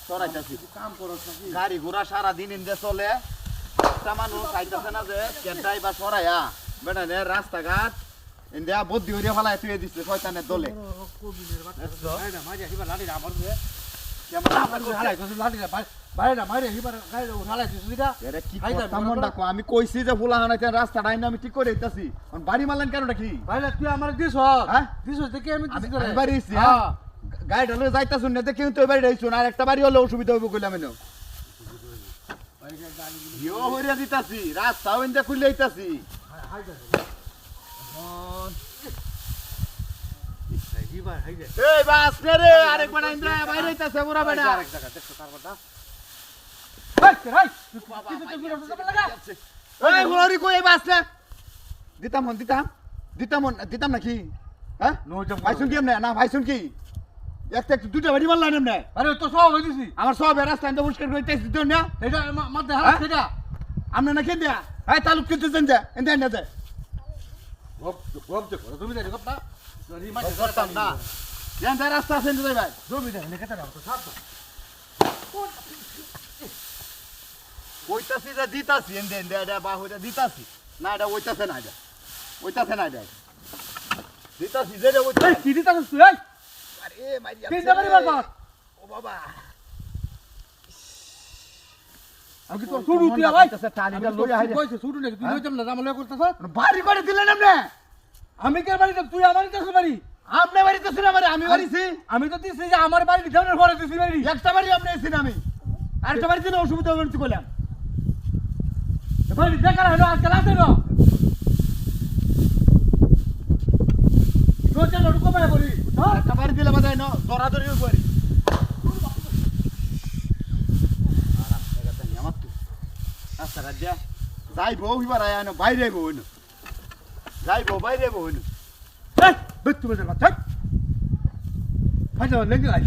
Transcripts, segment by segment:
সরাইতাছি কাম করছ নাকি গাড়ি ঘোড়া সারা দিন ইন্দে চলে একটা মানুষ আইতাছে না যে কেডাই বা সরাইয়া বেটা নে রাস্তাঘাট ইন্ডিয়া বুদ্ধি হইয়া ফেলায় তুই দিচ্ছে শয়তানের দলে কোবিলের বাচ্চা ভাই না মাঝে হিবার লাড়ি আমার রে কেমন আমরা হালাই তো লাড়ি ভাই না মাইরে হিবার গাড়ি হালাই তুই এটা এরে কি করতাম মনটা কো আমি কইছি যে ফুলা হানাইতে রাস্তা ডাইনা আমি ঠিক করে দিতাছি কোন বাড়ি মারলেন কেনটা কি ভাই না তুই আমার দিছ হ্যাঁ দিছ দেখে আমি দিছি আমি বাড়ি আইছি হ্যাঁ গাড়িটা লয়ে যাইতাছ না দেখে তুই বাড়ি আইছ আর একটা বাড়ি হলে অসুবিধা হইব কইলাম না ইয়ো হইরা দিতাছি রাস্তাও ইন্দে খুলে আইতাছি হাই যা হিবার হাই যা এই বাস রে আরেকবার ইন্দ্রা বাইরে আইতাছে ওরা বেটা আরেক জায়গা দেখো তারপরটা হাই হাই এই হরি কই এই বাস রে দিতাম দিতাম নাকি হ্যাঁ নো জম ভাই শুন কি এমনে না ভাই শুন কি একটা দুটো বাড়ি মারলাম এমনে আরে তো সব হই দিছি আমার সব রাস্তা ইন্দে পরিষ্কার করে দিতেছি তো না এটা মাঝে হালা সেটা আমনে না কেন দেয়া এই তালুক কিনতে দেন যা এন্ডা না যা গপ দেখো তুমি দেখো গপ না রিমাইন্ড করতাম না জান তার রাস্তা আছে এন্ডা ভাই জমি দেখো কেটে দাও তো সাত ওইতাছি যা দিতাছি এন্ডা এন্ডা বাহুটা দিতাছি না এটা ওইতাছে না এটা দিতাছি যে রে ওইতাছি এই কি দিতা তুই এই আরে মাইরি তিনটা বাড়ি মারবা ও বাবা আমি তো শুরু তুই ভাই টালিটা লইয়া হাইরে কইছে শুরু নাকি তুই লইতাম না জামা লইয়া করতেছ বাড়ি করে দিলেন আপনি আমি কে বাড়ি তুই আমার কাছে বাড়ি আপনি বাড়িতে শুনে আমারে আমি বাড়িছি আমি তো দিছি যে আমার বাড়ি ধরে ঘরে দিছি বাড়ি একটা বাড়ি আপনি এসেছেন আমি আরেকটা বাড়ি দিলে অসুবিধা হবে তুই কইলাম বাড়ি দেখা হলো আজকাল আছে না তো চলো ঢুকো ভাই বলি একটা বাড়ি দিলে বাদাই না দরাদরি করি রাস্তা রাজ্যা যাইব হইবার আয় না বাইরে বইন যাইব বাইরে বইন এই বেতু বেজার বাচ্চা হাইজা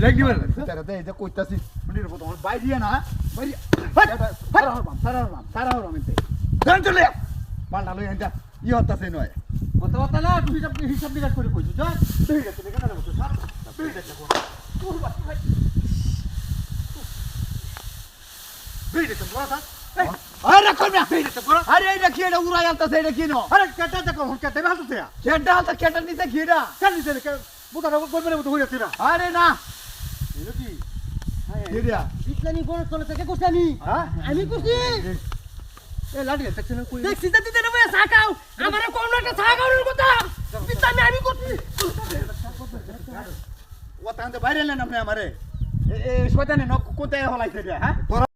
লেগি বের তারা দে যে কইতাছি মনির বতো বাইরে না বাইরে সারা হরম এতে জান চলে মালটা লই আনটা ই হতাছে নয় কথা কথা না তুই হিসাব নিকাশ করে কইছিস যা তুই গেছে দেখে না বলছিস স্যার তুই গেছে কোন তুই বাচ্চা ভাই তুই গেছে বড় স্যার আরে কই না তুই গেছে বড় আরে এটা কি এটা উড়াই আলতাছে এটা কি নো আরে কেটা দেখো হুন কেটে ভালো তুই কেডা হালতা কেডা নিতে কিডা কালি দে কে বুতাটা বলবে মতো হইয়া তুই আরে না এলো কি কিডা ইসলামী বড় চলে থেকে করছি আমি করছি এ লাড়ি দেখছ না কই দেখছি তো দিতে নেবে ছাকাও আমারে কোন একটা ছাকাওর কথা ইসলামী আমি করছি ও তান্তে বাইরে এলেন আপনি আমারে এ শয়তানে নক কোথায় হলাইছে হ্যাঁ